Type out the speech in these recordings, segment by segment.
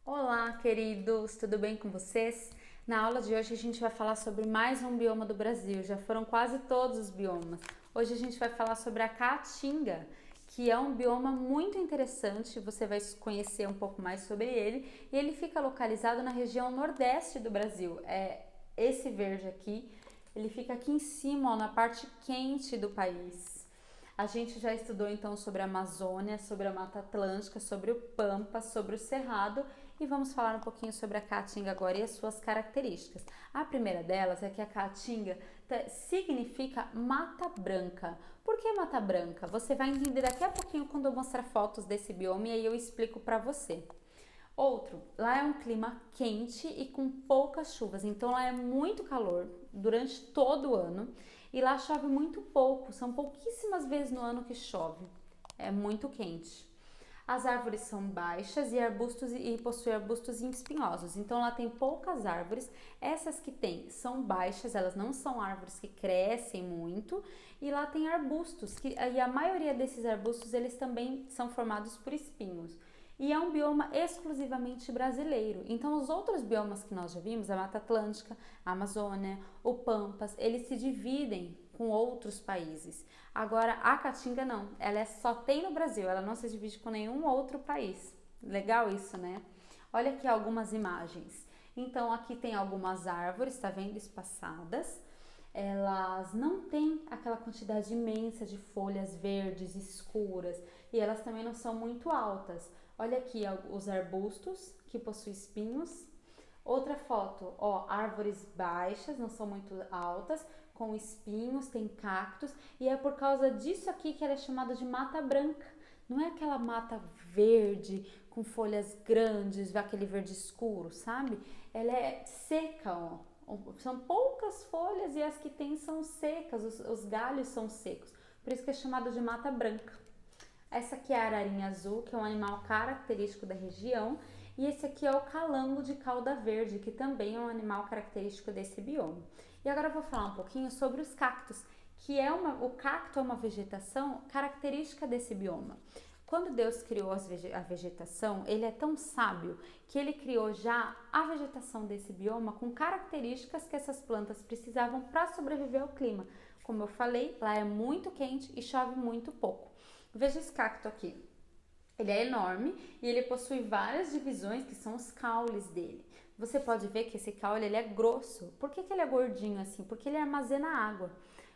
Olá, queridos, tudo bem com vocês? Na aula de hoje a gente vai falar sobre mais um bioma do Brasil, já foram quase todos os biomas. Hoje a gente vai falar sobre a Caatinga, que é um bioma muito interessante, você vai conhecer um pouco mais sobre ele, e ele fica localizado na região nordeste do Brasil. É esse verde aqui, ele fica aqui em cima, ó, na parte quente do país. A gente já estudou então sobre a Amazônia, sobre a Mata Atlântica, sobre o Pampa, sobre o Cerrado e vamos falar um pouquinho sobre a Caatinga agora e as suas características. A primeira delas é que a Caatinga significa Mata Branca. Por que Mata Branca? Você vai entender daqui a pouquinho quando eu mostrar fotos desse bioma e aí eu explico para você. Outro, lá é um clima quente e com poucas chuvas, então lá é muito calor durante todo o ano e lá chove muito pouco, são pouquíssimas vezes no ano que chove, é muito quente. As árvores são baixas e possuem arbustos espinhosos, então lá tem poucas árvores, essas que tem são baixas, elas não são árvores que crescem muito e lá tem arbustos, e a maioria desses arbustos eles também são formados por espinhos. E é um bioma exclusivamente brasileiro. Então, os outros biomas que nós já vimos, a Mata Atlântica, a Amazônia, o Pampas, eles se dividem com outros países. Agora, a Caatinga não, ela só tem no Brasil, ela não se divide com nenhum outro país. Legal isso, né? Olha aqui algumas imagens. Então, aqui tem algumas árvores, tá vendo, espaçadas. Elas não têm aquela quantidade imensa de folhas verdes escuras e elas também não são muito altas. Olha aqui os arbustos que possuem espinhos. Outra foto, ó, árvores baixas, não são muito altas, com espinhos, tem cactos e é por causa disso aqui que ela é chamada de mata branca. Não é aquela mata verde com folhas grandes, aquele verde escuro, sabe? Ela é seca, ó. São poucas folhas e as que tem são secas, os galhos são secos. Por isso que é chamada de mata branca. Essa aqui é a ararinha azul, que é um animal característico da região. E esse aqui é o calango de cauda verde, que também é um animal característico desse bioma. E agora eu vou falar um pouquinho sobre os cactos, o cacto é uma vegetação característica desse bioma. Quando Deus criou a vegetação, ele é tão sábio que ele criou já a vegetação desse bioma com características que essas plantas precisavam para sobreviver ao clima. Como eu falei, lá é muito quente e chove muito pouco. Veja esse cacto aqui. Ele é enorme e ele possui várias divisões que são os caules dele. Você pode ver que esse caule ele é grosso. Por que ele é gordinho assim? Porque ele armazena água.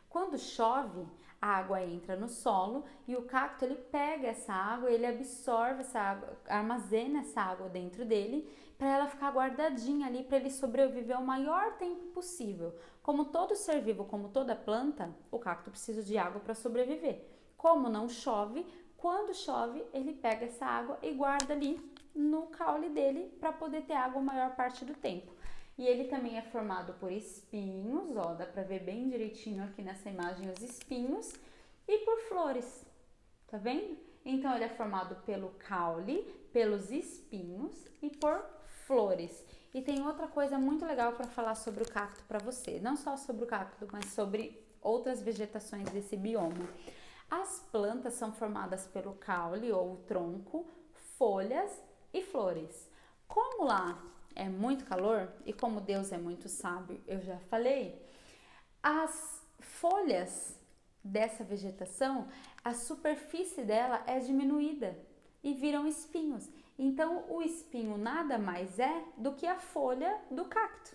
Quando chove, a água entra no solo e o cacto ele pega essa água, ele absorve essa água, armazena essa água dentro dele para ela ficar guardadinha ali para ele sobreviver o maior tempo possível. Como todo ser vivo, como toda planta, o cacto precisa de água para sobreviver. Como não chove, quando chove, ele pega essa água e guarda ali no caule dele para poder ter água a maior parte do tempo. E ele também é formado por espinhos, ó, dá pra ver bem direitinho aqui nessa imagem os espinhos, e por flores, tá vendo? Então ele é formado pelo caule, pelos espinhos e por flores. E tem outra coisa muito legal para falar sobre o cacto para você, não só sobre o cacto, mas sobre outras vegetações desse bioma. As plantas são formadas pelo caule ou tronco, folhas e flores. Como lá é muito calor e como Deus é muito sábio, eu já falei, as folhas dessa vegetação, a superfície dela é diminuída e viram espinhos. Então o espinho nada mais é do que a folha do cacto.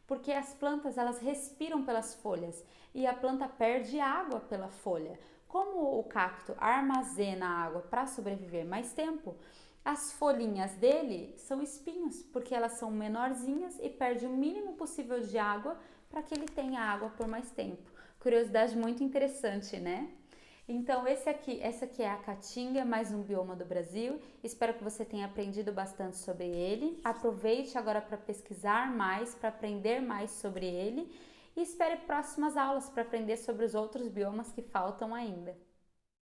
Porque as plantas elas respiram pelas folhas e a planta perde água pela folha. Como o cacto armazena água para sobreviver mais tempo, as folhinhas dele são espinhos, porque elas são menorzinhas e perde o mínimo possível de água para que ele tenha água por mais tempo. Curiosidade muito interessante, né? Então essa aqui é a Caatinga, mais um bioma do Brasil. Espero que você tenha aprendido bastante sobre ele. Aproveite agora para pesquisar mais, para aprender mais sobre ele e espere próximas aulas para aprender sobre os outros biomas que faltam ainda.